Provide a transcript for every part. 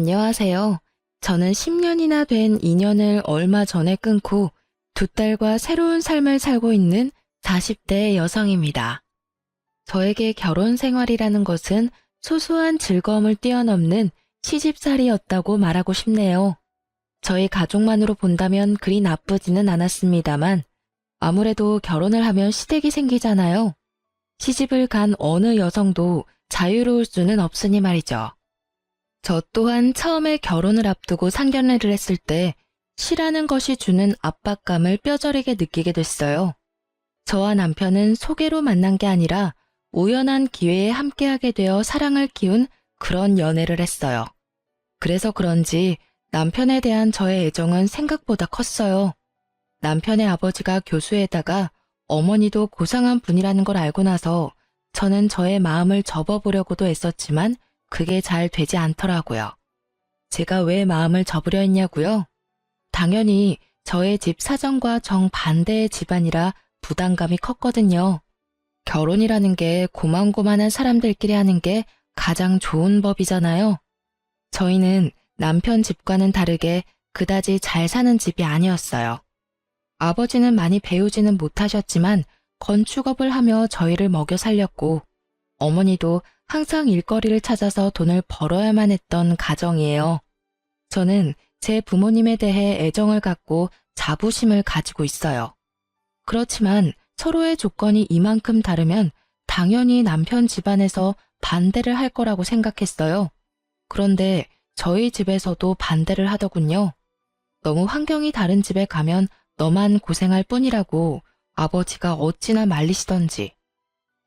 안녕하세요. 저는 10년이나 된 인연을 얼마 전에 끊고 두 딸과 새로운 삶을 살고 있는 40대 여성입니다. 저에게 결혼 생활이라는 것은 소소한 즐거움을 뛰어넘는 시집살이였다고 말하고 싶네요. 저희 가족만으로 본다면 그리 나쁘지는 않았습니다만 아무래도 결혼을 하면 시댁이 생기잖아요. 시집을 간 어느 여성도 자유로울 수는 없으니 말이죠. 저 또한 처음에 결혼을 앞두고 상견례를 했을 때 시라는 것이 주는 압박감을 뼈저리게 느끼게 됐어요. 저와 남편은 소개로 만난 게 아니라 우연한 기회에 함께하게 되어 사랑을 키운 그런 연애를 했어요. 그래서 그런지 남편에 대한 저의 애정은 생각보다 컸어요. 남편의 아버지가 교수에다가 어머니도 고상한 분이라는 걸 알고 나서 저는 저의 마음을 접어보려고도 애썼지만 그게 잘 되지 않더라고요. 제가 왜 마음을 접으려 했냐고요? 당연히 저의 집 사정과 정반대의 집안이라 부담감이 컸거든요. 결혼이라는 게 고만고만한 사람들끼리 하는 게 가장 좋은 법이잖아요. 저희는 남편 집과는 다르게 그다지 잘 사는 집이 아니었어요. 아버지는 많이 배우지는 못하셨지만 건축업을 하며 저희를 먹여 살렸고 어머니도 항상 일거리를 찾아서 돈을 벌어야만 했던 가정이에요. 저는 제 부모님에 대해 애정을 갖고 자부심을 가지고 있어요. 그렇지만 서로의 조건이 이만큼 다르면 당연히 남편 집안에서 반대를 할 거라고 생각했어요. 그런데 저희 집에서도 반대를 하더군요. 너무 환경이 다른 집에 가면 너만 고생할 뿐이라고 아버지가 어찌나 말리시던지.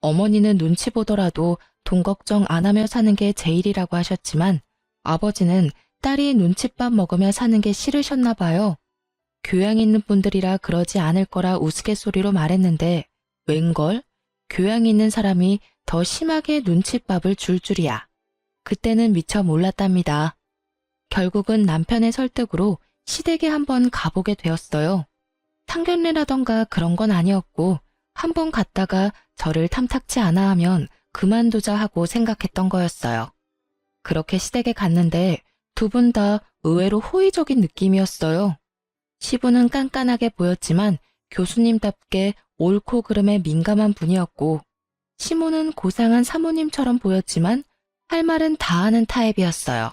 어머니는 눈치 보더라도 돈 걱정 안 하며 사는 게 제일이라고 하셨지만 아버지는 딸이 눈칫밥 먹으며 사는 게 싫으셨나 봐요. 교양 있는 분들이라 그러지 않을 거라 우스갯소리로 말했는데 웬걸? 교양 있는 사람이 더 심하게 눈칫밥을 줄 줄이야. 그때는 미처 몰랐답니다. 결국은 남편의 설득으로 시댁에 한번 가보게 되었어요. 상견례라던가 그런 건 아니었고 한번 갔다가 저를 탐탁치 않아 하면 그만두자 하고 생각했던 거였어요. 그렇게 시댁에 갔는데 두 분 다 의외로 호의적인 느낌이었어요. 시부는 깐깐하게 보였지만 교수님답게 옳고 그름에 민감한 분이었고 시모는 고상한 사모님처럼 보였지만 할 말은 다 하는 타입이었어요.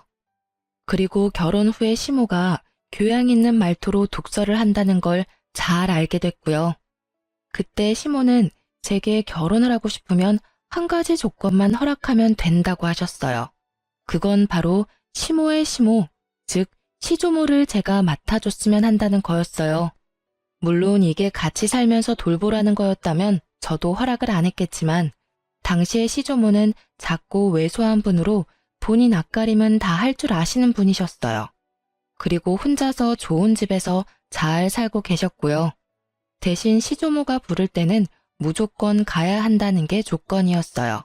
그리고 결혼 후에 시모가 교양 있는 말투로 독서를 한다는 걸 잘 알게 됐고요. 그때 시모는 제게 결혼을 하고 싶으면 한 가지 조건만 허락하면 된다고 하셨어요. 그건 바로 시모의 시모, 즉 시조모를 제가 맡아줬으면 한다는 거였어요. 물론 이게 같이 살면서 돌보라는 거였다면 저도 허락을 안 했겠지만 당시의 시조모는 작고 왜소한 분으로 본인 앞가림은 다 할 줄 아시는 분이셨어요. 그리고 혼자서 좋은 집에서 잘 살고 계셨고요. 대신 시조모가 부를 때는 무조건 가야 한다는 게 조건이었어요.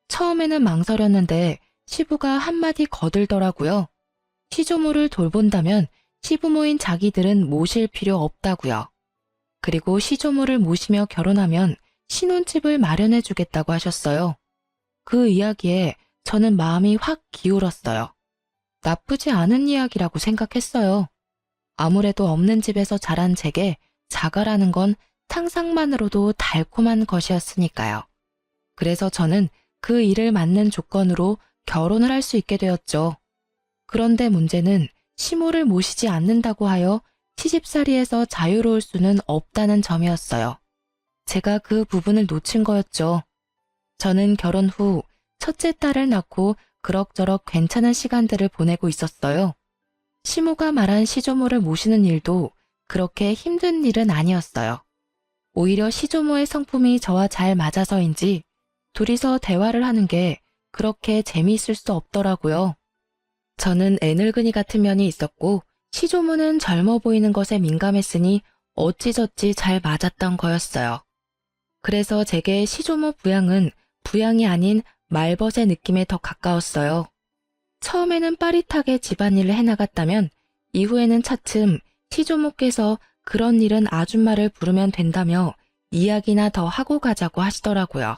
처음에는 망설였는데 시부가 한마디 거들더라고요. 시조모를 돌본다면 시부모인 자기들은 모실 필요 없다고요. 그리고 시조모를 모시며 결혼하면 신혼집을 마련해 주겠다고 하셨어요. 그 이야기에 저는 마음이 확 기울었어요. 나쁘지 않은 이야기라고 생각했어요. 아무래도 없는 집에서 자란 제게 자가라는 건 상상만으로도 달콤한 것이었으니까요. 그래서 저는 그 일을 맞는 조건으로 결혼을 할 수 있게 되었죠. 그런데 문제는 시모를 모시지 않는다고 하여 시집살이에서 자유로울 수는 없다는 점이었어요. 제가 그 부분을 놓친 거였죠. 저는 결혼 후 첫째 딸을 낳고 그럭저럭 괜찮은 시간들을 보내고 있었어요. 시모가 말한 시조모를 모시는 일도 그렇게 힘든 일은 아니었어요. 오히려 시조모의 성품이 저와 잘 맞아서인지 둘이서 대화를 하는 게 그렇게 재미있을 수 없더라고요. 저는 애늙은이 같은 면이 있었고 시조모는 젊어 보이는 것에 민감했으니 어찌저찌 잘 맞았던 거였어요. 그래서 제게 시조모 부양은 부양이 아닌 말벗의 느낌에 더 가까웠어요. 처음에는 빠릿하게 집안일을 해나갔다면 이후에는 차츰 시조모께서 그런 일은 아줌마를 부르면 된다며 이야기나 더 하고 가자고 하시더라고요.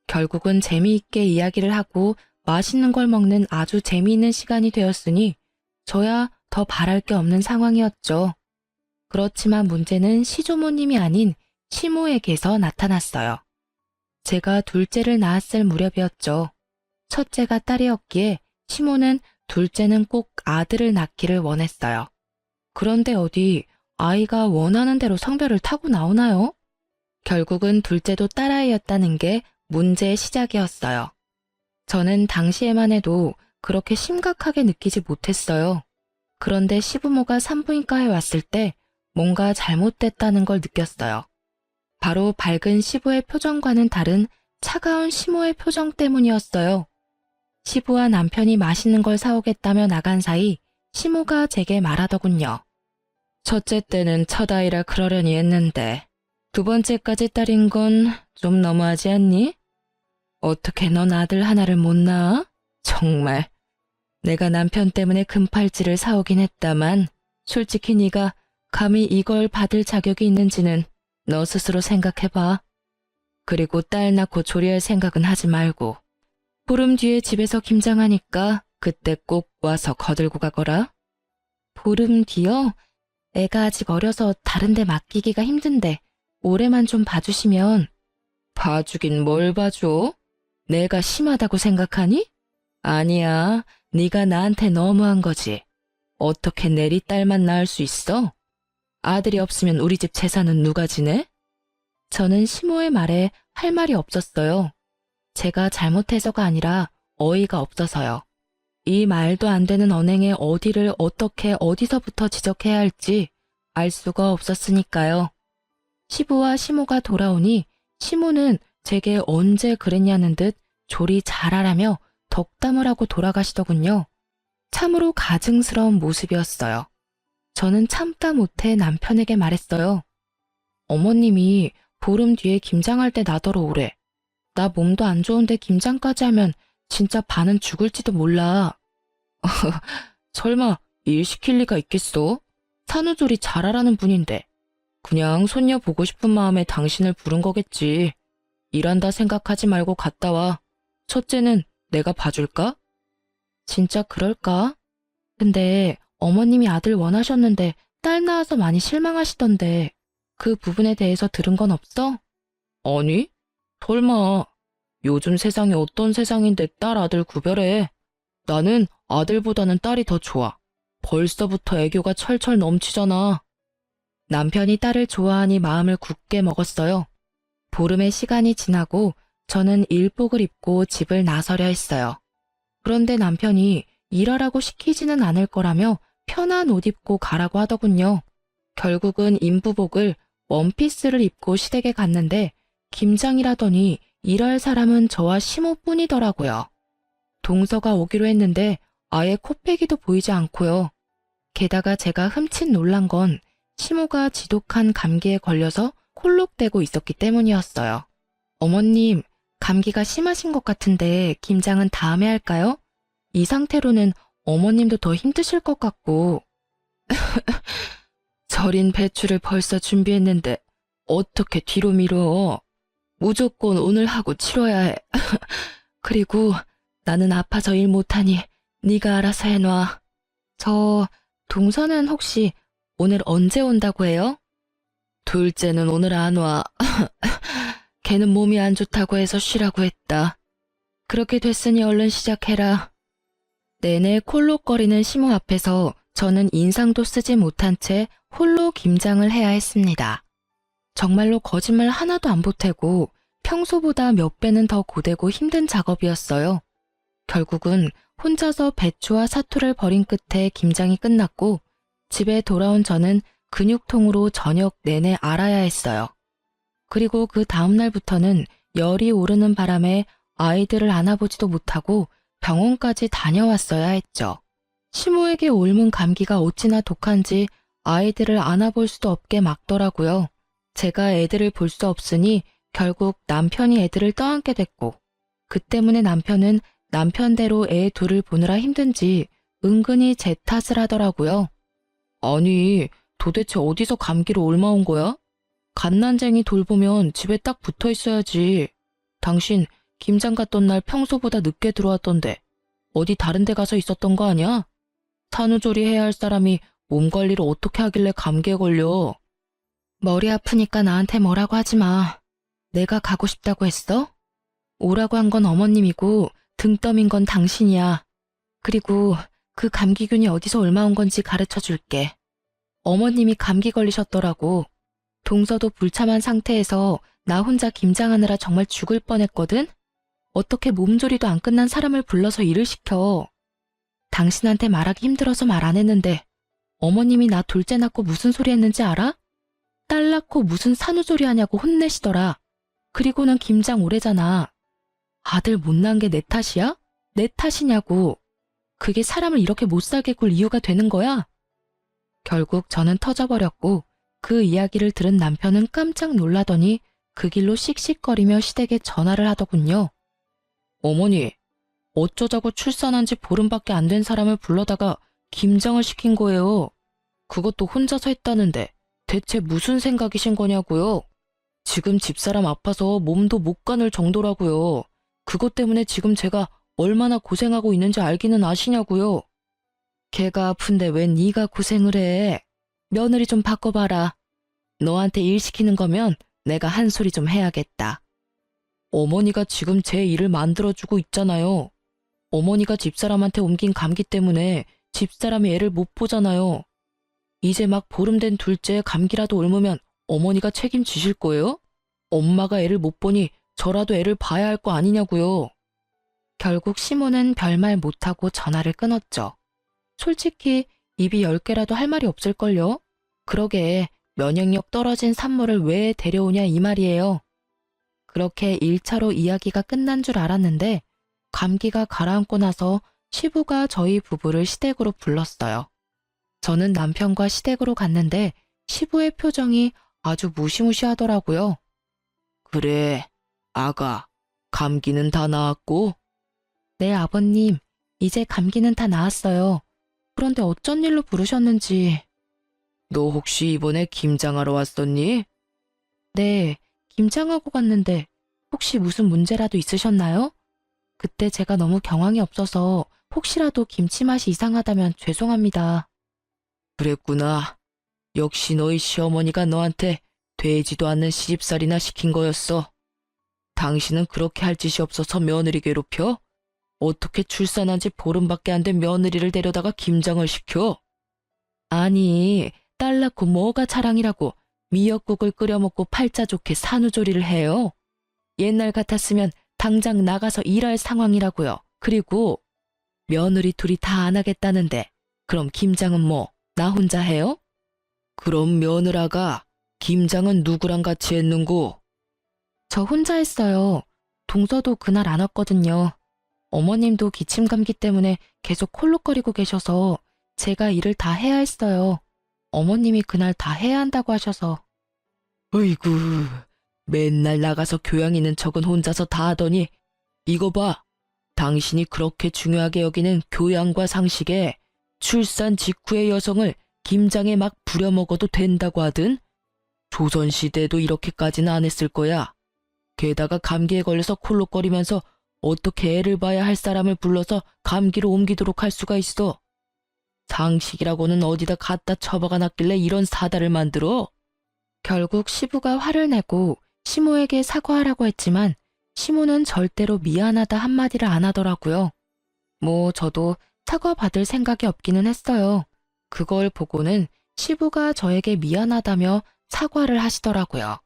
결국은 재미있게 이야기를 하고 맛있는 걸 먹는 아주 재미있는 시간이 되었으니 저야 더 바랄 게 없는 상황이었죠. 그렇지만 문제는 시조모님이 아닌 시모에게서 나타났어요. 제가 둘째를 낳았을 무렵이었죠. 첫째가 딸이었기에 시모는 둘째는 꼭 아들을 낳기를 원했어요. 그런데 어디 아이가 원하는 대로 성별을 타고 나오나요? 결국은 둘째도 딸아이였다는 게 문제의 시작이었어요. 저는 당시에만 해도 그렇게 심각하게 느끼지 못했어요. 그런데 시부모가 산부인과에 왔을 때 뭔가 잘못됐다는 걸 느꼈어요. 바로 밝은 시부의 표정과는 다른 차가운 시모의 표정 때문이었어요. 시부와 남편이 맛있는 걸 사오겠다며 나간 사이 시모가 제게 말하더군요. 첫째 때는 첫아이라 그러려니 했는데 두 번째까지 딸인 건 좀 너무하지 않니? 어떻게 넌 아들 하나를 못 낳아? 정말. 내가 남편 때문에 금팔찌를 사오긴 했다만 솔직히 네가 감히 이걸 받을 자격이 있는지는 너 스스로 생각해봐. 그리고 딸 낳고 조리할 생각은 하지 말고 보름 뒤에 집에서 김장하니까 그때 꼭 와서 거들고 가거라. 보름 뒤요? 애가 아직 어려서 다른 데 맡기기가 힘든데 올해만 좀 봐주시면. 봐주긴 뭘 봐줘? 내가 심하다고 생각하니? 아니야, 네가 나한테 너무한 거지. 어떻게 내리 딸만 낳을 수 있어? 아들이 없으면 우리 집 재산은 누가 지내? 저는 시모의 말에 할 말이 없었어요. 제가 잘못해서가 아니라 어이가 없어서요. 이 말도 안 되는 언행에 어디를 어떻게 어디서부터 지적해야 할지 알 수가 없었으니까요. 시부와 시모가 돌아오니 시모는 제게 언제 그랬냐는 듯 조리 잘하라며 덕담을 하고 돌아가시더군요. 참으로 가증스러운 모습이었어요. 저는 참다 못해 남편에게 말했어요. 어머님이 보름 뒤에 김장할 때 나더러 오래. 나 몸도 안 좋은데 김장까지 하면 진짜 반은 죽을지도 몰라. 설마 일 시킬 리가 있겠어? 산후조리 잘하라는 분인데. 그냥 손녀 보고 싶은 마음에 당신을 부른 거겠지. 일한다 생각하지 말고 갔다 와. 첫째는 내가 봐줄까? 진짜 그럴까? 근데 어머님이 아들 원하셨는데 딸 낳아서 많이 실망하시던데 그 부분에 대해서 들은 건 없어? 아니, 설마. 요즘 세상이 어떤 세상인데 딸 아들 구별해. 나는 아들보다는 딸이 더 좋아. 벌써부터 애교가 철철 넘치잖아. 남편이 딸을 좋아하니 마음을 굳게 먹었어요. 보름의 시간이 지나고 저는 일복을 입고 집을 나서려 했어요. 그런데 남편이 일하라고 시키지는 않을 거라며 편한 옷 입고 가라고 하더군요. 결국은 인부복을 원피스를 입고 시댁에 갔는데 김장이라더니 일할 사람은 저와 시모뿐이더라고요. 동서가 오기로 했는데 아예 코빼기도 보이지 않고요. 게다가 제가 흠칫 놀란 건 시모가 지독한 감기에 걸려서 콜록대고 있었기 때문이었어요. 어머님, 감기가 심하신 것 같은데 김장은 다음에 할까요? 이 상태로는 어머님도 더 힘드실 것 같고. 절인 배추를 벌써 준비했는데 어떻게 뒤로 미뤄? 무조건 오늘 하고 치러야 해. 그리고 나는 아파서 일 못하니 네가 알아서 해놔. 저 동서는 혹시 오늘 언제 온다고 해요? 둘째는 오늘 안 와. 걔는 몸이 안 좋다고 해서 쉬라고 했다. 그렇게 됐으니 얼른 시작해라. 내내 콜록거리는 시모 앞에서 저는 인상도 쓰지 못한 채 홀로 김장을 해야 했습니다. 정말로 거짓말 하나도 안 보태고 평소보다 몇 배는 더 고되고 힘든 작업이었어요. 결국은 혼자서 배추와 사투를 벌인 끝에 김장이 끝났고 집에 돌아온 저는 근육통으로 저녁 내내 앓아야 했어요. 그리고 그 다음 날부터는 열이 오르는 바람에 아이들을 안아보지도 못하고 병원까지 다녀왔어야 했죠. 시모에게 옮은 감기가 어찌나 독한지 아이들을 안아볼 수도 없게 막더라고요. 제가 애들을 볼 수 없으니 결국 남편이 애들을 떠안게 됐고 그 때문에 남편은 남편대로 애 둘을 보느라 힘든지 은근히 제 탓을 하더라고요. 아니, 도대체 어디서 감기로 옮아온 거야? 갓난쟁이 돌보면 집에 딱 붙어 있어야지. 당신 김장 갔던 날 평소보다 늦게 들어왔던데 어디 다른 데 가서 있었던 거 아니야? 산후조리 해야 할 사람이 몸 관리를 어떻게 하길래 감기에 걸려? 머리 아프니까 나한테 뭐라고 하지 마. 내가 가고 싶다고 했어? 오라고 한 건 어머님이고 등 떠민 건 당신이야. 그리고 그 감기균이 어디서 얼마 온 건지 가르쳐 줄게. 어머님이 감기 걸리셨더라고. 동서도 불참한 상태에서 나 혼자 김장하느라 정말 죽을 뻔했거든? 어떻게 몸조리도 안 끝난 사람을 불러서 일을 시켜. 당신한테 말하기 힘들어서 말 안 했는데 어머님이 나 둘째 낳고 무슨 소리 했는지 알아? 딸 낳고 무슨 산후조리 하냐고 혼내시더라. 그리고는 김장 오래잖아. 아들 못 낳은 게 내 탓이야? 내 탓이냐고. 그게 사람을 이렇게 못살게 굴 이유가 되는 거야? 결국 저는 터져버렸고 그 이야기를 들은 남편은 깜짝 놀라더니 그 길로 씩씩거리며 시댁에 전화를 하더군요. 어머니, 어쩌자고 출산한 지 보름밖에 안 된 사람을 불러다가 김장을 시킨 거예요. 그것도 혼자서 했다는데 대체 무슨 생각이신 거냐고요? 지금 집사람 아파서 몸도 못 가눌 정도라고요. 그것 때문에 지금 제가 얼마나 고생하고 있는지 알기는 아시냐고요. 걔가 아픈데 왜 네가 고생을 해? 며느리 좀 바꿔봐라. 너한테 일 시키는 거면 내가 한 소리 좀 해야겠다. 어머니가 지금 제 일을 만들어주고 있잖아요. 어머니가 집사람한테 옮긴 감기 때문에 집사람이 애를 못 보잖아요. 이제 막 보름 된 둘째에 감기라도 옮으면 어머니가 책임지실 거예요? 엄마가 애를 못 보니 저라도 애를 봐야 할 거 아니냐고요. 결국 시모는 별말 못하고 전화를 끊었죠. 솔직히 입이 10개라도 할 말이 없을걸요? 그러게 면역력 떨어진 산모를 왜 데려오냐 이 말이에요. 그렇게 1차로 이야기가 끝난 줄 알았는데 감기가 가라앉고 나서 시부가 저희 부부를 시댁으로 불렀어요. 저는 남편과 시댁으로 갔는데 시부의 표정이 아주 무시무시하더라고요. 그래, 아가, 감기는 다 나았고? 네, 아버님, 이제 감기는 다 나았어요. 그런데 어쩐 일로 부르셨는지. 너 혹시 이번에 김장하러 왔었니? 네, 김장하고 갔는데 혹시 무슨 문제라도 있으셨나요? 그때 제가 너무 경황이 없어서 혹시라도 김치 맛이 이상하다면 죄송합니다. 그랬구나. 역시 너희 시어머니가 너한테 되지도 않는 시집살이나 시킨 거였어. 당신은 그렇게 할 짓이 없어서 며느리 괴롭혀? 어떻게 출산한 지 보름밖에 안 된 며느리를 데려다가 김장을 시켜? 아니, 딸 낳고 뭐가 자랑이라고 미역국을 끓여 먹고 팔자 좋게 산후조리를 해요. 옛날 같았으면 당장 나가서 일할 상황이라고요. 그리고 며느리 둘이 다 안 하겠다는데 그럼 김장은 뭐 나 혼자 해요? 그럼 며느라가 김장은 누구랑 같이 했는고? 저 혼자 했어요. 동서도 그날 안 왔거든요. 어머님도 기침 감기 때문에 계속 콜록거리고 계셔서 제가 일을 다 해야 했어요. 어머님이 그날 다 해야 한다고 하셔서. 어이구, 맨날 나가서 교양 있는 척은 혼자서 다 하더니 이거 봐. 당신이 그렇게 중요하게 여기는 교양과 상식에 출산 직후의 여성을 김장에 막 부려먹어도 된다고 하든 조선시대에도 이렇게까지는 안 했을 거야. 게다가 감기에 걸려서 콜록거리면서 어떻게 애를 봐야 할 사람을 불러서 감기로 옮기도록 할 수가 있어. 상식이라고는 어디다 갖다 처박아 놨길래 이런 사달을 만들어? 결국 시부가 화를 내고 시모에게 사과하라고 했지만 시모는 절대로 미안하다 한마디를 안 하더라고요. 뭐 저도 사과받을 생각이 없기는 했어요. 그걸 보고는 시부가 저에게 미안하다며 사과를 하시더라고요.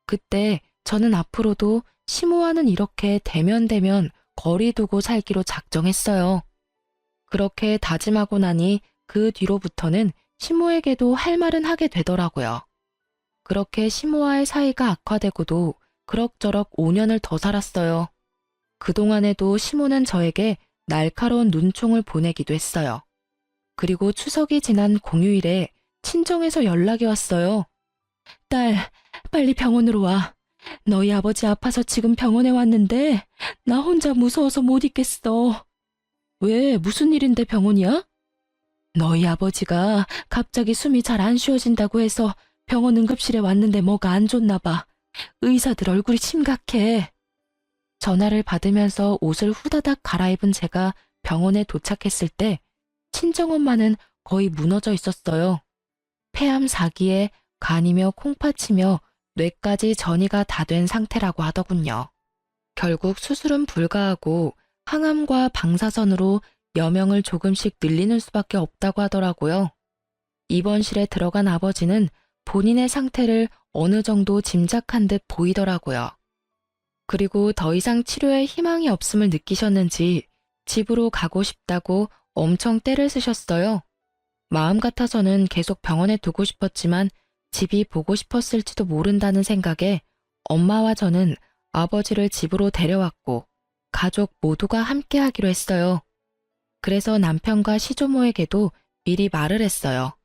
그때 저는 앞으로도 시모와는 이렇게 대면대면 거리 두고 살기로 작정했어요. 그렇게 다짐하고 나니 그 뒤로부터는 시모에게도 할 말은 하게 되더라고요. 그렇게 시모와의 사이가 악화되고도 그럭저럭 5년을 더 살았어요. 그동안에도 시모는 저에게 날카로운 눈총을 보내기도 했어요. 그리고 추석이 지난 공휴일에 친정에서 연락이 왔어요. 딸, 빨리 병원으로 와. 너희 아버지 아파서 지금 병원에 왔는데 나 혼자 무서워서 못 있겠어. 왜, 무슨 일인데 병원이야? 너희 아버지가 갑자기 숨이 잘 안 쉬어진다고 해서 병원 응급실에 왔는데 뭐가 안 좋나 봐. 의사들 얼굴이 심각해. 전화를 받으면서 옷을 후다닥 갈아입은 제가 병원에 도착했을 때 친정엄마는 거의 무너져 있었어요. 폐암 4기에 간이며 콩팥이며 뇌까지 전이가 다 된 상태라고 하더군요. 결국 수술은 불가하고 항암과 방사선으로 여명을 조금씩 늘리는 수밖에 없다고 하더라고요. 입원실에 들어간 아버지는 본인의 상태를 어느 정도 짐작한 듯 보이더라고요. 그리고 더 이상 치료에 희망이 없음을 느끼셨는지 집으로 가고 싶다고 엄청 떼를 쓰셨어요. 마음 같아서는 계속 병원에 두고 싶었지만 집이 보고 싶었을지도 모른다는 생각에 엄마와 저는 아버지를 집으로 데려왔고 가족 모두가 함께 하기로 했어요. 그래서 남편과 시조모에게도 미리 말을 했어요.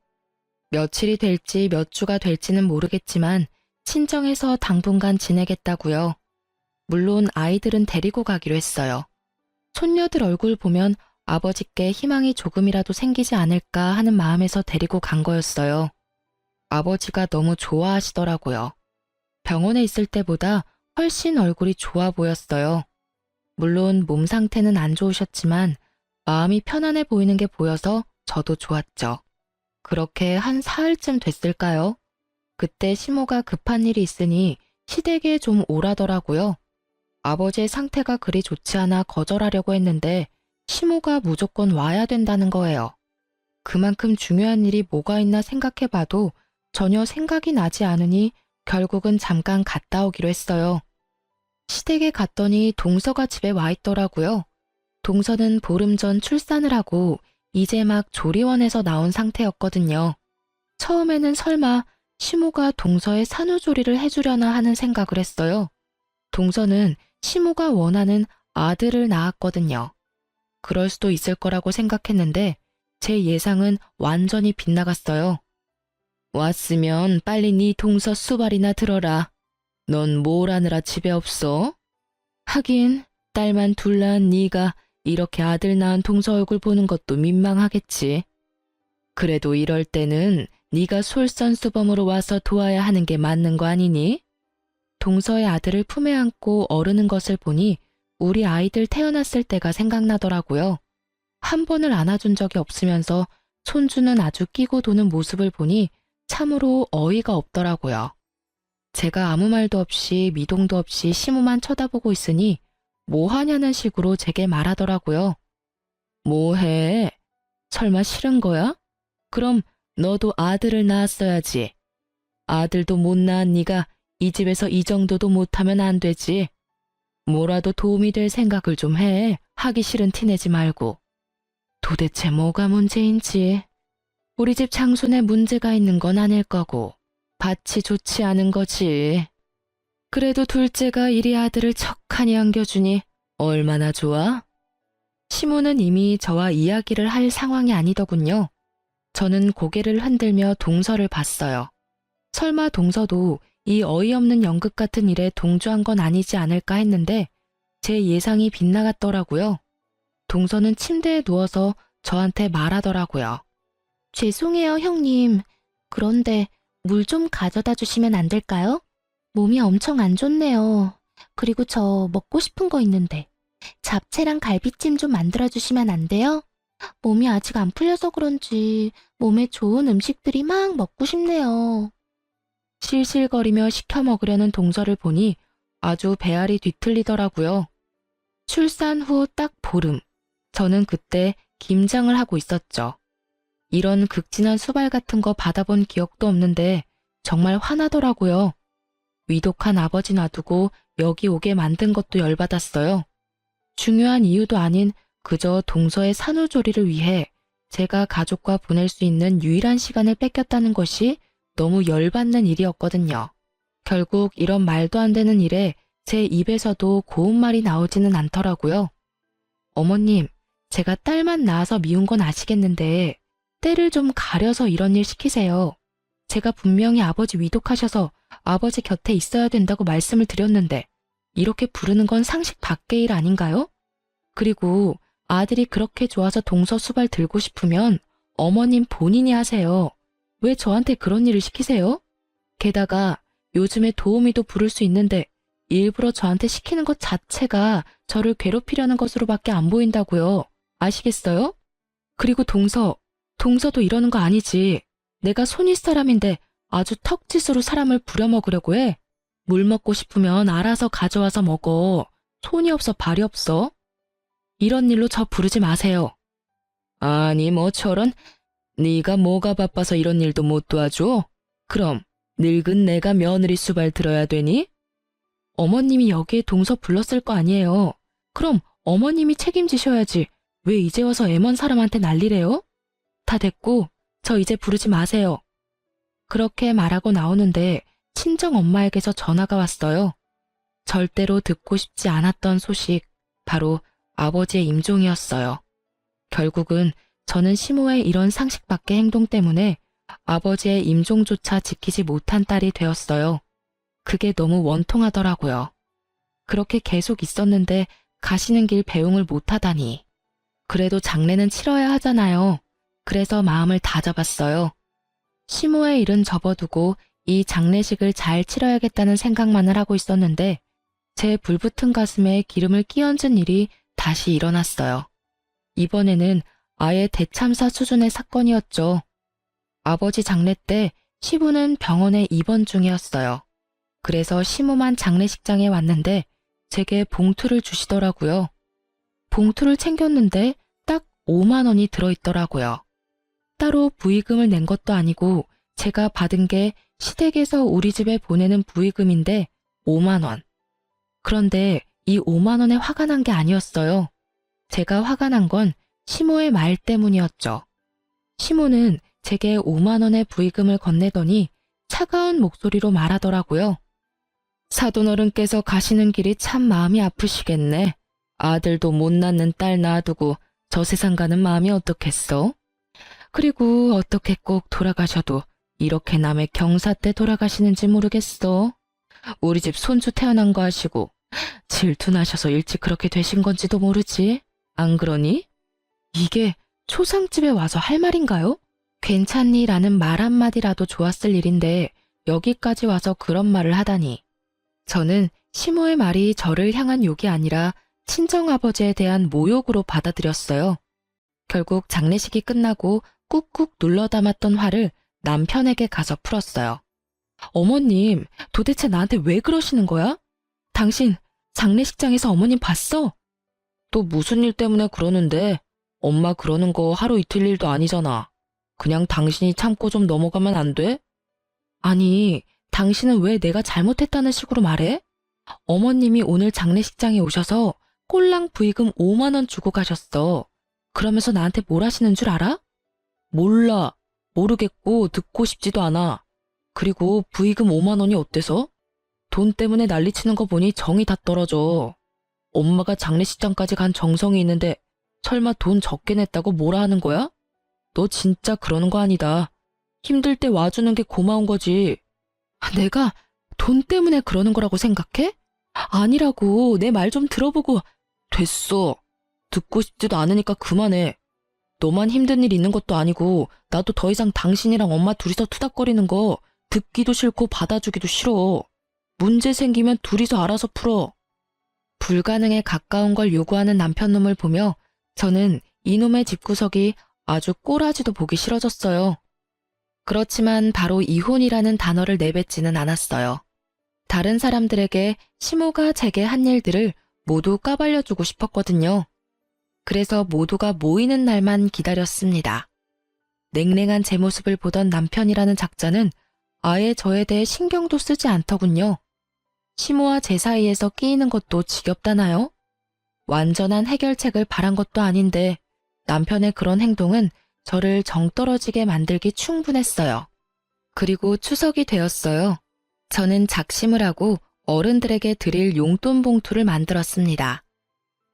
며칠이 될지 몇 주가 될지는 모르겠지만 친정에서 당분간 지내겠다고요. 물론 아이들은 데리고 가기로 했어요. 손녀들 얼굴 보면 아버지께 희망이 조금이라도 생기지 않을까 하는 마음에서 데리고 간 거였어요. 아버지가 너무 좋아하시더라고요. 병원에 있을 때보다 훨씬 얼굴이 좋아 보였어요. 물론 몸 상태는 안 좋으셨지만 마음이 편안해 보이는 게 보여서 저도 좋았죠. 그렇게 한 사흘쯤 됐을까요? 그때 시모가 급한 일이 있으니 시댁에 좀 오라더라고요. 아버지의 상태가 그리 좋지 않아 거절하려고 했는데 시모가 무조건 와야 된다는 거예요. 그만큼 중요한 일이 뭐가 있나 생각해봐도 전혀 생각이 나지 않으니 결국은 잠깐 갔다 오기로 했어요. 시댁에 갔더니 동서가 집에 와 있더라고요. 동서는 보름 전 출산을 하고 이제 막 조리원에서 나온 상태였거든요. 처음에는 설마 시모가 동서의 산후조리를 해주려나 하는 생각을 했어요. 동서는 시모가 원하는 아들을 낳았거든요. 그럴 수도 있을 거라고 생각했는데 제 예상은 완전히 빗나갔어요. 왔으면 빨리 네 동서 수발이나 들어라. 넌 뭘 하느라 집에 없어? 하긴 딸만 둘 낳은 네가 이렇게 아들 낳은 동서 얼굴 보는 것도 민망하겠지. 그래도 이럴 때는 네가 솔선수범으로 와서 도와야 하는 게 맞는 거 아니니? 동서의 아들을 품에 안고 어르는 것을 보니 우리 아이들 태어났을 때가 생각나더라고요. 한 번을 안아준 적이 없으면서 손주는 아주 끼고 도는 모습을 보니 참으로 어이가 없더라고요. 제가 아무 말도 없이 미동도 없이 시모만 쳐다보고 있으니 뭐 하냐는 식으로 제게 말하더라고요. 뭐해? 설마 싫은 거야? 그럼 너도 아들을 낳았어야지. 아들도 못 낳은 네가 이 집에서 이 정도도 못하면 안 되지. 뭐라도 도움이 될 생각을 좀 해. 하기 싫은 티 내지 말고. 도대체 뭐가 문제인지. 우리 집 장손에 문제가 있는 건 아닐 거고 밭이 좋지 않은 거지. 그래도 둘째가 이리 아들을 척하니 안겨주니 얼마나 좋아? 시모는 이미 저와 이야기를 할 상황이 아니더군요. 저는 고개를 흔들며 동서를 봤어요. 설마 동서도 이 어이없는 연극 같은 일에 동조한 건 아니지 않을까 했는데 제 예상이 빗나갔더라고요. 동서는 침대에 누워서 저한테 말하더라고요. 죄송해요, 형님. 그런데 물 좀 가져다 주시면 안 될까요? 몸이 엄청 안 좋네요. 그리고 저 먹고 싶은 거 있는데 잡채랑 갈비찜 좀 만들어 주시면 안 돼요? 몸이 아직 안 풀려서 그런지 몸에 좋은 음식들이 막 먹고 싶네요. 실실거리며 시켜 먹으려는 동서를 보니 아주 배알이 뒤틀리더라고요. 출산 후 딱 보름, 저는 그때 김장을 하고 있었죠. 이런 극진한 수발 같은 거 받아본 기억도 없는데 정말 화나더라고요. 위독한 아버지 놔두고 여기 오게 만든 것도 열받았어요. 중요한 이유도 아닌 그저 동서의 산후조리를 위해 제가 가족과 보낼 수 있는 유일한 시간을 뺏겼다는 것이 너무 열받는 일이었거든요. 결국 이런 말도 안 되는 일에 제 입에서도 고운 말이 나오지는 않더라고요. 어머님, 제가 딸만 낳아서 미운 건 아시겠는데 때를 좀 가려서 이런 일 시키세요. 제가 분명히 아버지 위독하셔서 아버지 곁에 있어야 된다고 말씀을 드렸는데 이렇게 부르는 건 상식 밖의 일 아닌가요? 그리고 아들이 그렇게 좋아서 동서 수발 들고 싶으면 어머님 본인이 하세요. 왜 저한테 그런 일을 시키세요? 게다가 요즘에 도우미도 부를 수 있는데 일부러 저한테 시키는 것 자체가 저를 괴롭히려는 것으로밖에 안 보인다고요. 아시겠어요? 그리고 동서도 이러는 거 아니지. 내가 손윗 사람인데 아주 턱짓으로 사람을 부려먹으려고 해. 물 먹고 싶으면 알아서 가져와서 먹어. 손이 없어 발이 없어. 이런 일로 저 부르지 마세요. 아니 뭐 저런, 네가 뭐가 바빠서 이런 일도 못 도와줘? 그럼 늙은 내가 며느리 수발 들어야 되니? 어머님이 여기에 동서 불렀을 거 아니에요. 그럼 어머님이 책임지셔야지. 왜 이제 와서 애먼 사람한테 난리래요? 다 됐고 저 이제 부르지 마세요. 그렇게 말하고 나오는데 친정 엄마에게서 전화가 왔어요. 절대로 듣고 싶지 않았던 소식, 바로 아버지의 임종이었어요. 결국은 저는 시모의 이런 상식 밖의 행동 때문에 아버지의 임종조차 지키지 못한 딸이 되었어요. 그게 너무 원통하더라고요. 그렇게 계속 있었는데 가시는 길 배웅을 못하다니. 그래도 장례는 치러야 하잖아요. 그래서 마음을 다잡았어요. 시모의 일은 접어두고 이 장례식을 잘 치러야겠다는 생각만을 하고 있었는데 제 불붙은 가슴에 기름을 끼얹은 일이 다시 일어났어요. 이번에는 아예 대참사 수준의 사건이었죠. 아버지 장례 때 시부는 병원에 입원 중이었어요. 그래서 시모만 장례식장에 왔는데 제게 봉투를 주시더라고요. 봉투를 챙겼는데 딱 5만 원이 들어있더라고요. 따로 부의금을 낸 것도 아니고 제가 받은 게 시댁에서 우리 집에 보내는 부의금인데 5만 원. 그런데 이 5만 원에 화가 난 게 아니었어요. 제가 화가 난 건 시모의 말 때문이었죠. 시모는 제게 5만 원의 부의금을 건네더니 차가운 목소리로 말하더라고요. 사돈어른께서 가시는 길이 참 마음이 아프시겠네. 아들도 못 낳는 딸 낳아두고 저 세상 가는 마음이 어떻겠어? 그리고 어떻게 꼭 돌아가셔도 이렇게 남의 경사 때 돌아가시는지 모르겠어. 우리 집 손주 태어난 거 아시고 질투나셔서 일찍 그렇게 되신 건지도 모르지. 안 그러니? 이게 초상집에 와서 할 말인가요? 괜찮니? 라는 말 한마디라도 좋았을 일인데 여기까지 와서 그런 말을 하다니. 저는 시모의 말이 저를 향한 욕이 아니라 친정아버지에 대한 모욕으로 받아들였어요. 결국 장례식이 끝나고 꾹꾹 눌러 담았던 화를 남편에게 가서 풀었어요. 어머님, 도대체 나한테 왜 그러시는 거야? 당신 장례식장에서 어머님 봤어? 또 무슨 일 때문에 그러는데? 엄마 그러는 거 하루 이틀 일도 아니잖아. 그냥 당신이 참고 좀 넘어가면 안 돼? 아니, 당신은 왜 내가 잘못했다는 식으로 말해? 어머님이 오늘 장례식장에 오셔서 꼴랑 부의금 5만 원 주고 가셨어. 그러면서 나한테 뭘 하시는 줄 알아? 몰라. 모르겠고 듣고 싶지도 않아. 그리고 부의금 5만 원이 어때서? 돈 때문에 난리치는 거 보니 정이 다 떨어져. 엄마가 장례식장까지 간 정성이 있는데 설마 돈 적게 냈다고 뭐라 하는 거야? 너 진짜 그러는 거 아니다. 힘들 때 와주는 게 고마운 거지. 내가 돈 때문에 그러는 거라고 생각해? 아니라고. 내 말 좀 들어보고. 됐어. 듣고 싶지도 않으니까 그만해. 너만 힘든 일 있는 것도 아니고 나도 더 이상 당신이랑 엄마 둘이서 투닥거리는 거 듣기도 싫고 받아주기도 싫어. 문제 생기면 둘이서 알아서 풀어. 불가능에 가까운 걸 요구하는 남편놈을 보며 저는 이놈의 집구석이 아주 꼬라지도 보기 싫어졌어요. 그렇지만 바로 이혼이라는 단어를 내뱉지는 않았어요. 다른 사람들에게 시모가 제게 한 일들을 모두 까발려주고 싶었거든요. 그래서 모두가 모이는 날만 기다렸습니다. 냉랭한 제 모습을 보던 남편이라는 작자는 아예 저에 대해 신경도 쓰지 않더군요. 시모와 제 사이에서 끼이는 것도 지겹다나요? 완전한 해결책을 바란 것도 아닌데 남편의 그런 행동은 저를 정떨어지게 만들기 충분했어요. 그리고 추석이 되었어요. 저는 작심을 하고 어른들에게 드릴 용돈 봉투를 만들었습니다.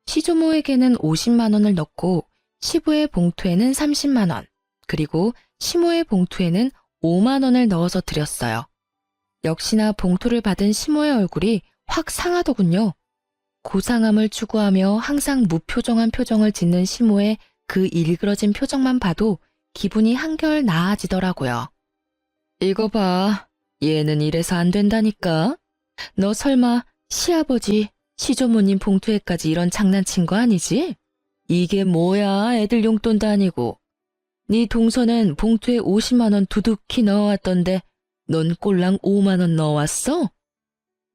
시조모에게는 50만 원을 넣고 시부의 봉투에는 30만 원, 그리고 시모의 봉투에는 5만 원을 넣어서 드렸어요. 역시나 봉투를 받은 시모의 얼굴이 확 상하더군요. 고상함을 추구하며 항상 무표정한 표정을 짓는 시모의 그 일그러진 표정만 봐도 기분이 한결 나아지더라고요. 이거 봐. 얘는 이래서 안 된다니까. 너 설마 시아버지, 시조모님 봉투에까지 이런 장난친 거 아니지? 이게 뭐야, 애들 용돈도 아니고. 네 동서는 봉투에 50만 원 두둑히 넣어왔던데 넌 꼴랑 5만 원 넣어왔어?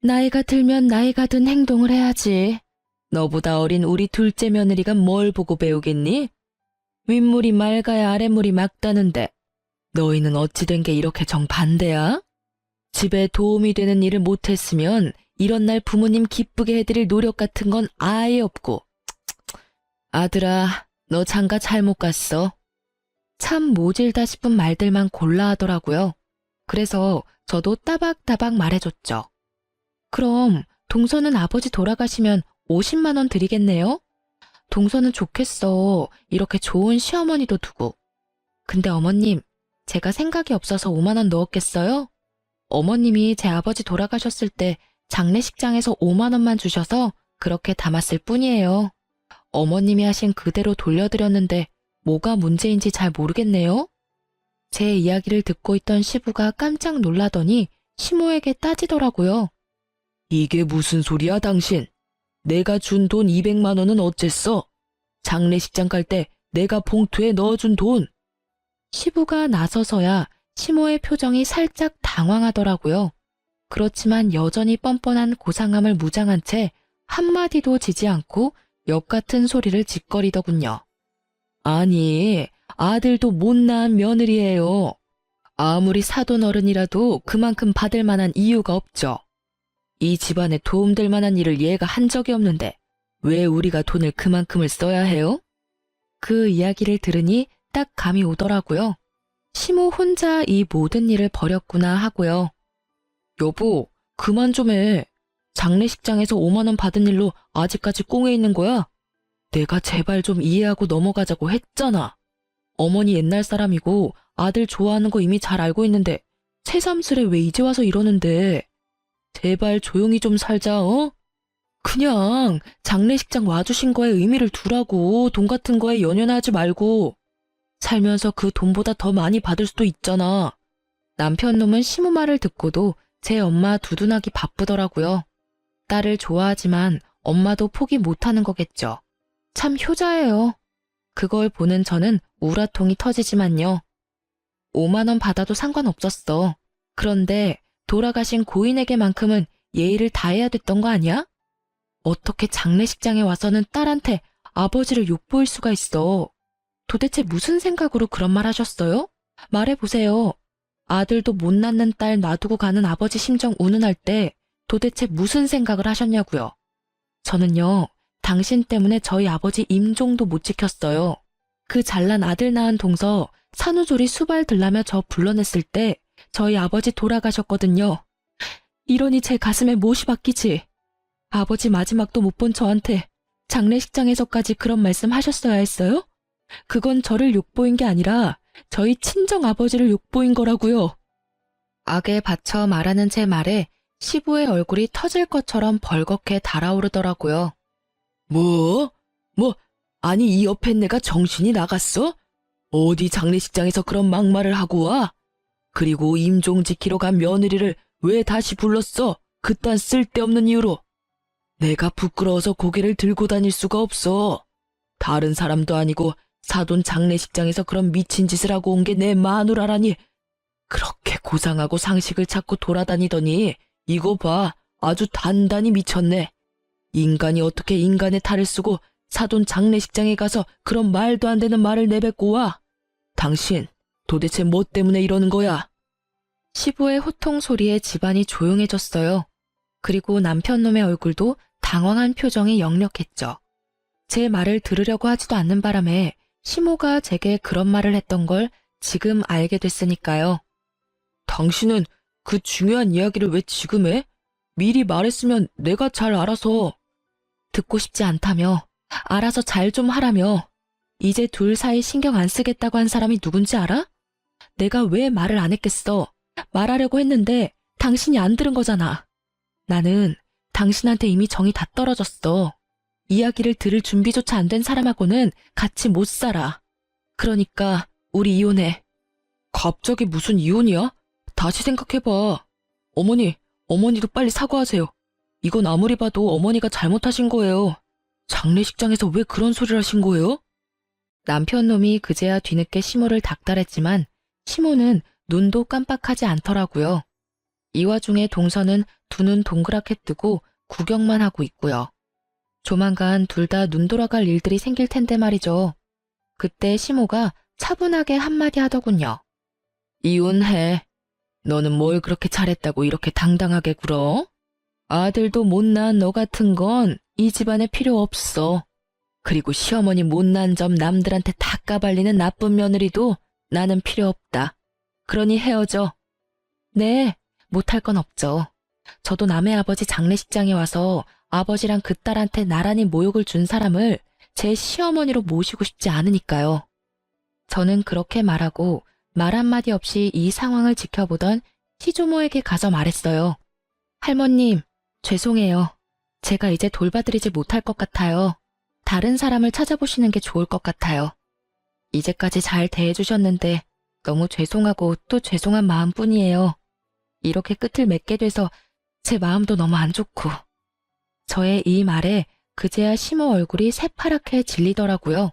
나이가 들면 나이가 든 행동을 해야지. 너보다 어린 우리 둘째 며느리가 뭘 보고 배우겠니? 윗물이 맑아야 아랫물이 맑다는데 너희는 어찌 된 게 이렇게 정반대야? 집에 도움이 되는 일을 못했으면 이런 날 부모님 기쁘게 해드릴 노력 같은 건 아예 없고. 아들아, 너 장가 잘못 갔어. 참 모질다 싶은 말들만 골라 하더라고요. 그래서 저도 따박따박 말해줬죠. 그럼 동서는 아버지 돌아가시면 50만 원 드리겠네요? 동서는 좋겠어. 이렇게 좋은 시어머니도 두고. 근데 어머님, 제가 생각이 없어서 5만 원 넣었겠어요? 어머님이 제 아버지 돌아가셨을 때 장례식장에서 5만 원만 주셔서 그렇게 담았을 뿐이에요. 어머님이 하신 그대로 돌려드렸는데 뭐가 문제인지 잘 모르겠네요. 제 이야기를 듣고 있던 시부가 깜짝 놀라더니 시모에게 따지더라고요. 이게 무슨 소리야, 당신? 내가 준 돈 200만 원은 어쨌어? 장례식장 갈 때 내가 봉투에 넣어준 돈. 시부가 나서서야 시모의 표정이 살짝 당황하더라고요. 그렇지만 여전히 뻔뻔한 고상함을 무장한 채 한마디도 지지 않고 역 같은 소리를 짓거리더군요. 아니, 아들도 못난 며느리예요. 아무리 사돈 어른이라도 그만큼 받을 만한 이유가 없죠. 이 집안에 도움될 만한 일을 얘가 한 적이 없는데 왜 우리가 돈을 그만큼을 써야 해요? 그 이야기를 들으니 딱 감이 오더라고요. 시모 혼자 이 모든 일을 벌였구나 하고요. 여보, 그만 좀 해. 장례식장에서 5만 원 받은 일로 아직까지 꽁에 있는 거야? 내가 제발 좀 이해하고 넘어가자고 했잖아. 어머니 옛날 사람이고 아들 좋아하는 거 이미 잘 알고 있는데 새삼스레 왜 이제 와서 이러는데. 제발 조용히 좀 살자, 어? 그냥 장례식장 와주신 거에 의미를 두라고. 돈 같은 거에 연연하지 말고. 살면서 그 돈보다 더 많이 받을 수도 있잖아. 남편 놈은 시모 말을 듣고도 제 엄마 두둔하기 바쁘더라고요. 딸을 좋아하지만 엄마도 포기 못하는 거겠죠. 참 효자예요. 그걸 보는 저는 우라통이 터지지만요. 5만 원 받아도 상관없었어. 그런데 돌아가신 고인에게만큼은 예의를 다해야 됐던 거 아니야? 어떻게 장례식장에 와서는 딸한테 아버지를 욕보일 수가 있어. 도대체 무슨 생각으로 그런 말 하셨어요? 말해보세요. 아들도 못 낳는 딸 놔두고 가는 아버지 심정 운운할 때 도대체 무슨 생각을 하셨냐고요. 저는요, 당신 때문에 저희 아버지 임종도 못 지켰어요. 그 잘난 아들 낳은 동서 산후조리 수발 들라며 저 불러냈을 때 저희 아버지 돌아가셨거든요. 이러니 제 가슴에 못이 박히지. 아버지 마지막도 못 본 저한테 장례식장에서까지 그런 말씀 하셨어야 했어요? 그건 저를 욕보인 게 아니라 저희 친정 아버지를 욕보인 거라고요. 악에 받쳐 말하는 제 말에 시부의 얼굴이 터질 것처럼 벌겋게 달아오르더라고요. 뭐? 아니 이 옆에 내가 정신이 나갔어? 어디 장례식장에서 그런 막말을 하고 와? 그리고 임종 지키러 간 며느리를 왜 다시 불렀어? 그딴 쓸데없는 이유로. 내가 부끄러워서 고개를 들고 다닐 수가 없어. 다른 사람도 아니고 사돈 장례식장에서 그런 미친 짓을 하고 온 게 내 마누라라니. 그렇게 고상하고 상식을 찾고 돌아다니더니 이거 봐, 아주 단단히 미쳤네. 인간이 어떻게 인간의 탈을 쓰고 사돈 장례식장에 가서 그런 말도 안 되는 말을 내뱉고 와. 당신 도대체 뭐 때문에 이러는 거야? 시부의 호통 소리에 집안이 조용해졌어요. 그리고 남편 놈의 얼굴도 당황한 표정이 역력했죠. 제 말을 들으려고 하지도 않는 바람에 시모가 제게 그런 말을 했던 걸 지금 알게 됐으니까요. 당신은 그 중요한 이야기를 왜 지금 해? 미리 말했으면 내가 잘 알아서. 듣고 싶지 않다며, 알아서 잘 좀 하라며. 이제 둘 사이 신경 안 쓰겠다고 한 사람이 누군지 알아? 내가 왜 말을 안 했겠어? 말하려고 했는데 당신이 안 들은 거잖아. 나는 당신한테 이미 정이 다 떨어졌어. 이야기를 들을 준비조차 안 된 사람하고는 같이 못 살아. 그러니까 우리 이혼해. 갑자기 무슨 이혼이야? 다시 생각해봐. 어머니도 빨리 사과하세요. 이건 아무리 봐도 어머니가 잘못하신 거예요. 장례식장에서 왜 그런 소리를 하신 거예요? 남편 놈이 그제야 뒤늦게 시모를 닥달했지만 시모는 눈도 깜빡하지 않더라고요. 이 와중에 동서는 두 눈 동그랗게 뜨고 구경만 하고 있고요. 조만간 둘 다 눈 돌아갈 일들이 생길 텐데 말이죠. 그때 시모가 차분하게 한마디 하더군요. 이혼해. 너는 뭘 그렇게 잘했다고 이렇게 당당하게 굴어? 아들도 못난 너 같은 건 이 집안에 필요 없어. 그리고 시어머니 못난 점 남들한테 다 까발리는 나쁜 며느리도 나는 필요 없다. 그러니 헤어져. 네, 못할 건 없죠. 저도 남의 아버지 장례식장에 와서 아버지랑 그 딸한테 나란히 모욕을 준 사람을 제 시어머니로 모시고 싶지 않으니까요. 저는 그렇게 말하고 말 한마디 없이 이 상황을 지켜보던 시조모에게 가서 말했어요. 할머님, 죄송해요. 제가 이제 돌봐드리지 못할 것 같아요. 다른 사람을 찾아보시는 게 좋을 것 같아요. 이제까지 잘 대해주셨는데 너무 죄송하고 또 죄송한 마음뿐이에요. 이렇게 끝을 맺게 돼서 제 마음도 너무 안 좋고. 저의 이 말에 그제야 시모 얼굴이 새파랗게 질리더라고요.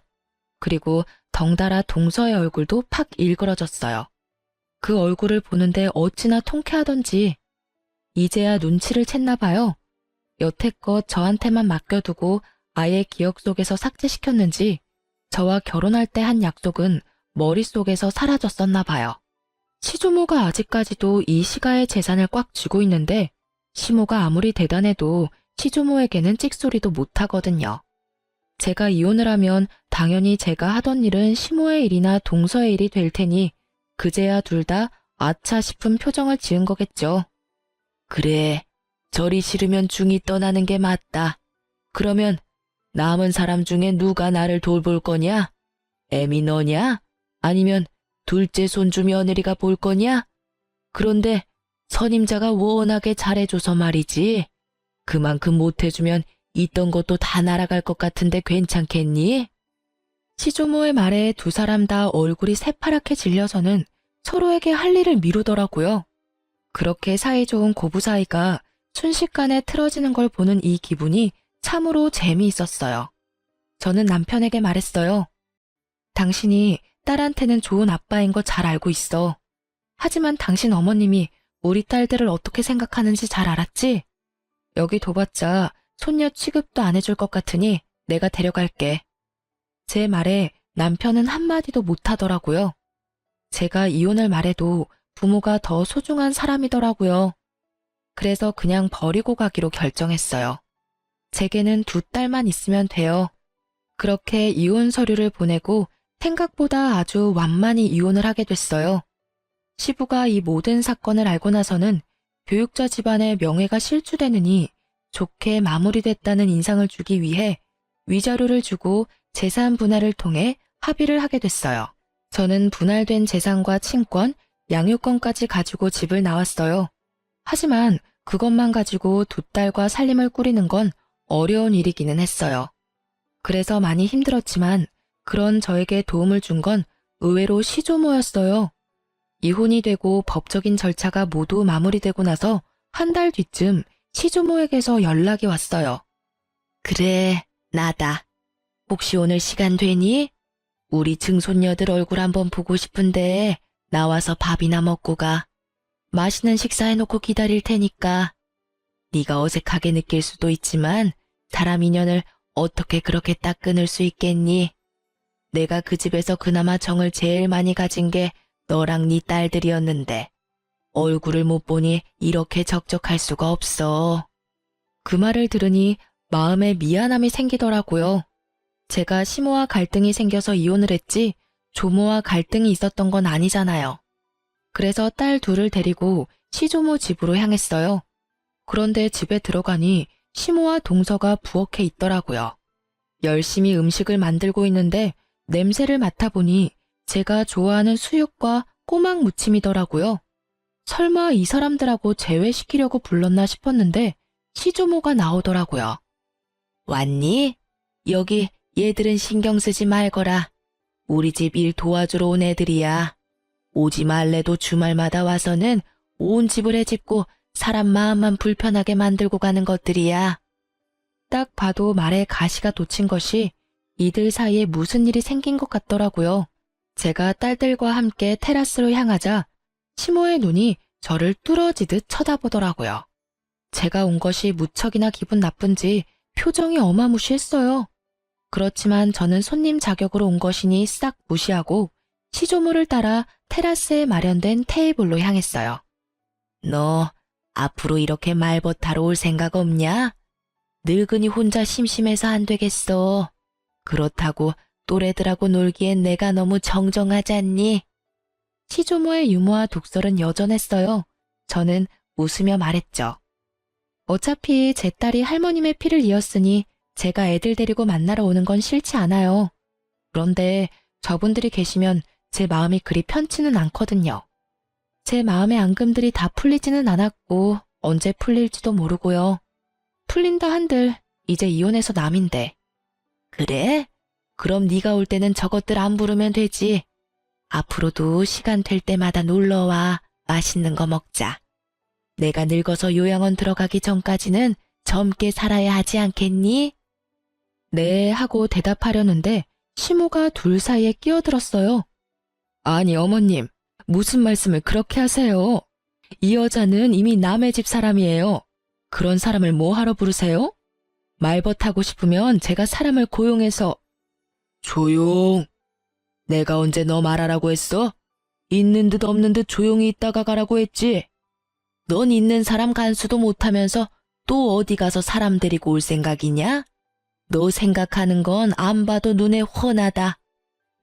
그리고 덩달아 동서의 얼굴도 팍 일그러졌어요. 그 얼굴을 보는데 어찌나 통쾌하던지 이제야 눈치를 챘나 봐요. 여태껏 저한테만 맡겨두고 아예 기억 속에서 삭제시켰는지 저와 결혼할 때 한 약속은 머릿속에서 사라졌었나 봐요. 시조모가 아직까지도 이 시가의 재산을 꽉 쥐고 있는데 시모가 아무리 대단해도 시조모에게는 찍소리도 못하거든요. 제가 이혼을 하면 당연히 제가 하던 일은 시모의 일이나 동서의 일이 될 테니 그제야 둘 다 아차 싶은 표정을 지은 거겠죠. 그래, 절이 싫으면 중이 떠나는 게 맞다. 그러면 남은 사람 중에 누가 나를 돌볼 거냐? 애미 너냐? 아니면 둘째 손주 며느리가 볼 거냐? 그런데 선임자가 워낙에 잘해줘서 말이지. 그만큼 못해주면 있던 것도 다 날아갈 것 같은데 괜찮겠니? 시조모의 말에 두 사람 다 얼굴이 새파랗게 질려서는 서로에게 할 일을 미루더라고요. 그렇게 사이좋은 고부 사이가 순식간에 틀어지는 걸 보는 이 기분이 참으로 재미있었어요. 저는 남편에게 말했어요. 당신이 딸한테는 좋은 아빠인 거 잘 알고 있어. 하지만 당신 어머님이 우리 딸들을 어떻게 생각하는지 잘 알았지? 여기 둬봤자 손녀 취급도 안 해줄 것 같으니 내가 데려갈게. 제 말에 남편은 한마디도 못하더라고요. 제가 이혼을 말해도 부모가 더 소중한 사람이더라고요. 그래서 그냥 버리고 가기로 결정했어요. 제게는 두 딸만 있으면 돼요. 그렇게 이혼 서류를 보내고 생각보다 아주 완만히 이혼을 하게 됐어요. 시부가 이 모든 사건을 알고 나서는 교육자 집안의 명예가 실추되느니 좋게 마무리됐다는 인상을 주기 위해 위자료를 주고 재산 분할을 통해 합의를 하게 됐어요. 저는 분할된 재산과 친권, 양육권까지 가지고 집을 나왔어요. 하지만 그것만 가지고 두 딸과 살림을 꾸리는 건 어려운 일이기는 했어요. 그래서 많이 힘들었지만 그런 저에게 도움을 준 건 의외로 시조모였어요. 이혼이 되고 법적인 절차가 모두 마무리되고 나서 한 달 뒤쯤 시조모에게서 연락이 왔어요. 그래, 나다. 혹시 오늘 시간 되니? 우리 증손녀들 얼굴 한번 보고 싶은데 나와서 밥이나 먹고 가. 맛있는 식사해놓고 기다릴 테니까. 네가 어색하게 느낄 수도 있지만 사람 인연을 어떻게 그렇게 딱 끊을 수 있겠니? 내가 그 집에서 그나마 정을 제일 많이 가진 게 너랑 네 딸들이었는데 얼굴을 못 보니 이렇게 적적할 수가 없어. 그 말을 들으니 마음에 미안함이 생기더라고요. 제가 시모와 갈등이 생겨서 이혼을 했지 조모와 갈등이 있었던 건 아니잖아요. 그래서 딸 둘을 데리고 시조모 집으로 향했어요. 그런데 집에 들어가니 시모와 동서가 부엌에 있더라고요. 열심히 음식을 만들고 있는데 냄새를 맡아보니 제가 좋아하는 수육과 꼬막 무침이더라고요. 설마 이 사람들하고 제외시키려고 불렀나 싶었는데 시조모가 나오더라고요. 왔니? 여기 얘들은 신경 쓰지 말거라. 우리 집 일 도와주러 온 애들이야. 오지 말래도 주말마다 와서는 온 집을 해집고 사람 마음만 불편하게 만들고 가는 것들이야. 딱 봐도 말에 가시가 돋친 것이 이들 사이에 무슨 일이 생긴 것 같더라고요. 제가 딸들과 함께 테라스로 향하자 시모의 눈이 저를 뚫어지듯 쳐다보더라고요. 제가 온 것이 무척이나 기분 나쁜지 표정이 어마무시했어요. 그렇지만 저는 손님 자격으로 온 것이니 싹 무시하고 시조모를 따라 테라스에 마련된 테이블로 향했어요. 너 앞으로 이렇게 말벗하러 올 생각 없냐? 늙은이 혼자 심심해서 안 되겠어. 그렇다고 또래들하고 놀기엔 내가 너무 정정하지 않니? 시조모의 유머와 독설은 여전했어요. 저는 웃으며 말했죠. 어차피 제 딸이 할머님의 피를 이었으니 제가 애들 데리고 만나러 오는 건 싫지 않아요. 그런데 저분들이 계시면 제 마음이 그리 편치는 않거든요. 제 마음의 앙금들이 다 풀리지는 않았고 언제 풀릴지도 모르고요. 풀린다 한들 이제 이혼해서 남인데. 그래? 그럼 네가 올 때는 저것들 안 부르면 되지. 앞으로도 시간 될 때마다 놀러와. 맛있는 거 먹자. 내가 늙어서 요양원 들어가기 전까지는 젊게 살아야 하지 않겠니? 네 하고 대답하려는데 시모가 둘 사이에 끼어들었어요. 아니 어머님, 무슨 말씀을 그렇게 하세요? 이 여자는 이미 남의 집 사람이에요. 그런 사람을 뭐하러 부르세요? 말벗하고 싶으면 제가 사람을 고용해서. 조용. 내가 언제 너 말하라고 했어? 있는 듯 없는 듯 조용히 있다가 가라고 했지. 넌 있는 사람 간수도 못하면서 또 어디 가서 사람 데리고 올 생각이냐? 너 생각하는 건 안 봐도 눈에 훤하다.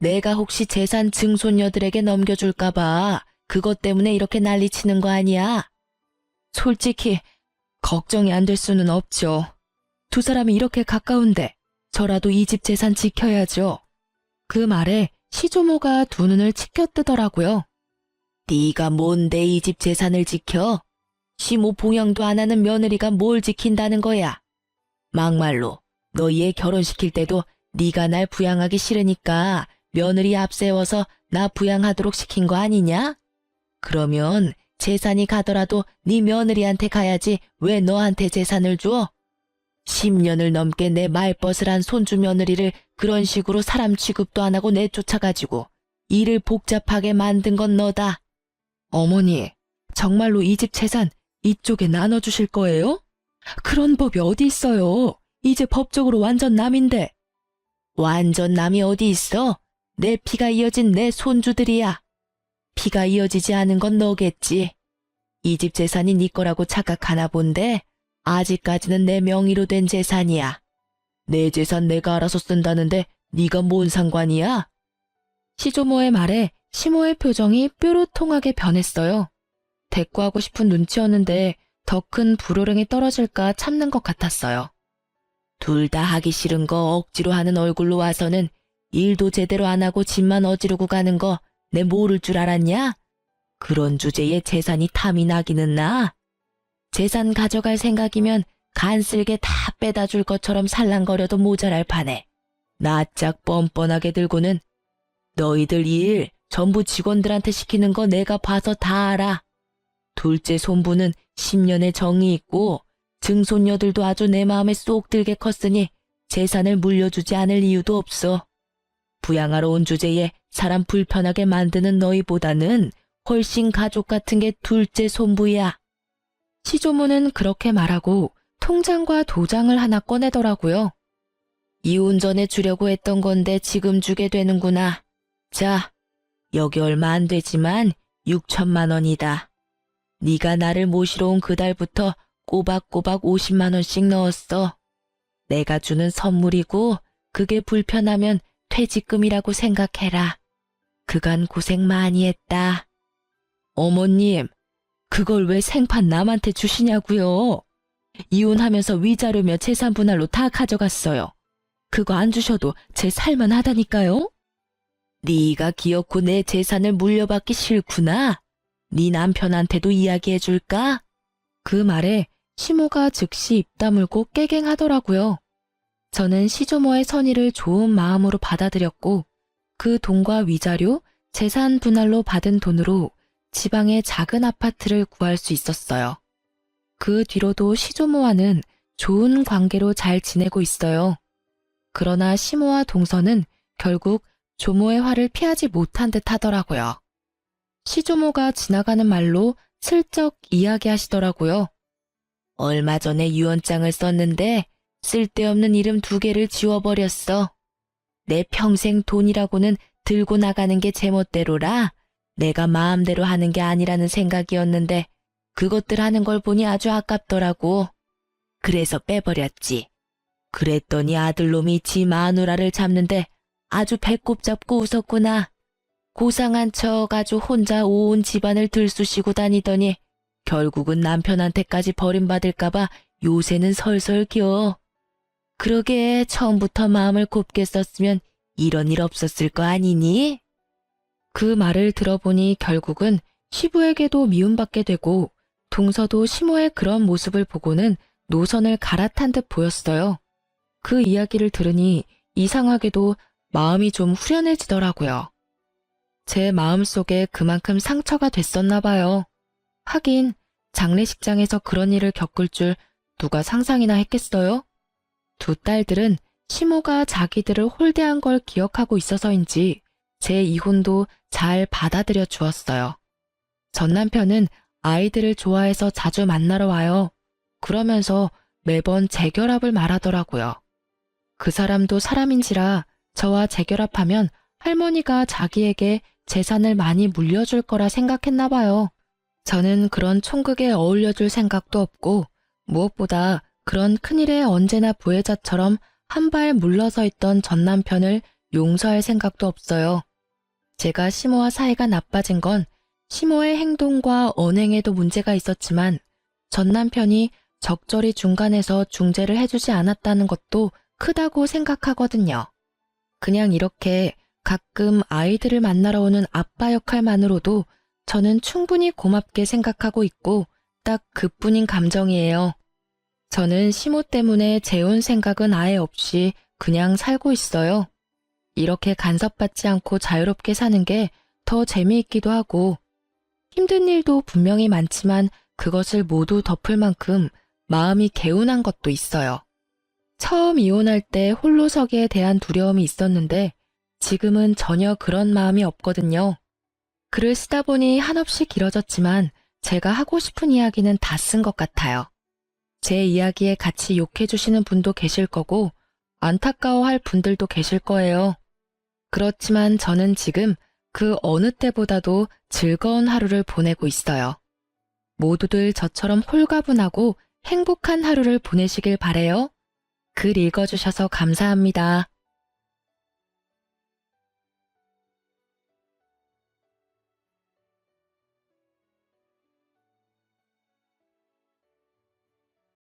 내가 혹시 재산 증손녀들에게 넘겨줄까봐 그것 때문에 이렇게 난리치는 거 아니야? 솔직히 걱정이 안 될 수는 없죠. 두 사람이 이렇게 가까운데 저라도 이 집 재산 지켜야죠. 그 말에 시조모가 두 눈을 치켜뜨더라고요. 네가 뭔데 이 집 재산을 지켜? 시모 봉양도 안 하는 며느리가 뭘 지킨다는 거야? 막말로 너 얘 결혼시킬 때도 네가 날 부양하기 싫으니까 며느리 앞세워서 나 부양하도록 시킨 거 아니냐? 그러면 재산이 가더라도 네 며느리한테 가야지 왜 너한테 재산을 줘? 10년을 넘게 내 말벗을 한 손주 며느리를 그런 식으로 사람 취급도 안 하고 내쫓아가지고 일을 복잡하게 만든 건 너다. 어머니, 정말로 이 집 재산 이쪽에 나눠주실 거예요? 그런 법이 어디 있어요? 이제 법적으로 완전 남인데. 완전 남이 어디 있어? 내 피가 이어진 내 손주들이야. 피가 이어지지 않은 건 너겠지. 이 집 재산이 네 거라고 착각하나 본데 아직까지는 내 명의로 된 재산이야. 내 재산 내가 알아서 쓴다는데 네가 뭔 상관이야? 시조모의 말에 시모의 표정이 뾰루통하게 변했어요. 대꾸하고 싶은 눈치였는데 더 큰 불호령이 떨어질까 참는 것 같았어요. 둘 다 하기 싫은 거 억지로 하는 얼굴로 와서는 일도 제대로 안 하고 집만 어지르고 가는 거 내 모를 줄 알았냐? 그런 주제에 재산이 탐이 나기는 나. 재산 가져갈 생각이면 간쓸게 다 빼다 줄 것처럼 살랑거려도 모자랄 판에 낯짝 뻔뻔하게 들고는 너희들 일 전부 직원들한테 시키는 거 내가 봐서 다 알아. 둘째 손부는 10년의 정이 있고 증손녀들도 아주 내 마음에 쏙 들게 컸으니 재산을 물려주지 않을 이유도 없어. 부양하러 온 주제에 사람 불편하게 만드는 너희보다는 훨씬 가족 같은 게 둘째 손부야. 시조모는 그렇게 말하고 통장과 도장을 하나 꺼내더라고요. 이혼 전에 주려고 했던 건데 지금 주게 되는구나. 자, 여기 얼마 안 되지만 6천만 원이다. 네가 나를 모시러 온 그달부터 꼬박꼬박 50만 원씩 넣었어. 내가 주는 선물이고 그게 불편하면 퇴직금이라고 생각해라. 그간 고생 많이 했다. 어머님, 그걸 왜 생판 남한테 주시냐고요? 이혼하면서 위자료며 재산 분할로 다 가져갔어요. 그거 안 주셔도 제 살만하다니까요? 네가 기어코 내 재산을 물려받기 싫구나. 네 남편한테도 이야기해줄까? 그 말에 시모가 즉시 입 다물고 깨갱하더라고요. 저는 시조모의 선의를 좋은 마음으로 받아들였고 그 돈과 위자료, 재산 분할로 받은 돈으로 지방의 작은 아파트를 구할 수 있었어요. 그 뒤로도 시조모와는 좋은 관계로 잘 지내고 있어요. 그러나 시모와 동서는 결국 조모의 화를 피하지 못한 듯 하더라고요. 시조모가 지나가는 말로 슬쩍 이야기하시더라고요. 얼마 전에 유언장을 썼는데 쓸데없는 이름 2개를 지워버렸어. 내 평생 돈이라고는 들고 나가는 게 제멋대로라 내가 마음대로 하는 게 아니라는 생각이었는데 그것들 하는 걸 보니 아주 아깝더라고. 그래서 빼버렸지. 그랬더니 아들놈이 지 마누라를 잡는데 아주 배꼽 잡고 웃었구나. 고상한 척 아주 혼자 온 집안을 들쑤시고 다니더니 결국은 남편한테까지 버림받을까봐 요새는 설설 겨. 그러게 처음부터 마음을 곱게 썼으면 이런 일 없었을 거 아니니? 그 말을 들어보니 결국은 시부에게도 미움받게 되고 동서도 시모의 그런 모습을 보고는 노선을 갈아탄 듯 보였어요. 그 이야기를 들으니 이상하게도 마음이 좀 후련해지더라고요. 제 마음속에 그만큼 상처가 됐었나 봐요. 하긴 장례식장에서 그런 일을 겪을 줄 누가 상상이나 했겠어요? 2 딸들은 시모가 자기들을 홀대한 걸 기억하고 있어서인지 제 이혼도 잘 받아들여 주었어요. 전 남편은 아이들을 좋아해서 자주 만나러 와요. 그러면서 매번 재결합을 말하더라고요. 그 사람도 사람인지라 저와 재결합하면 할머니가 자기에게 재산을 많이 물려줄 거라 생각했나 봐요. 저는 그런 총극에 어울려줄 생각도 없고 무엇보다 그런 큰일에 언제나 부혜자처럼 한 발 물러서 있던 전 남편을 용서할 생각도 없어요. 제가 시모와 사이가 나빠진 건 시모의 행동과 언행에도 문제가 있었지만 전 남편이 적절히 중간에서 중재를 해주지 않았다는 것도 크다고 생각하거든요. 그냥 이렇게 가끔 아이들을 만나러 오는 아빠 역할만으로도 저는 충분히 고맙게 생각하고 있고 딱 그뿐인 감정이에요. 저는 시모 때문에 재혼 생각은 아예 없이 그냥 살고 있어요. 이렇게 간섭받지 않고 자유롭게 사는 게 더 재미있기도 하고 힘든 일도 분명히 많지만 그것을 모두 덮을 만큼 마음이 개운한 것도 있어요. 처음 이혼할 때 홀로서기에 대한 두려움이 있었는데 지금은 전혀 그런 마음이 없거든요. 글을 쓰다 보니 한없이 길어졌지만 제가 하고 싶은 이야기는 다 쓴 것 같아요. 제 이야기에 같이 욕해주시는 분도 계실 거고 안타까워할 분들도 계실 거예요. 그렇지만 저는 지금 그 어느 때보다도 즐거운 하루를 보내고 있어요. 모두들 저처럼 홀가분하고 행복한 하루를 보내시길 바래요. 글 읽어주셔서 감사합니다.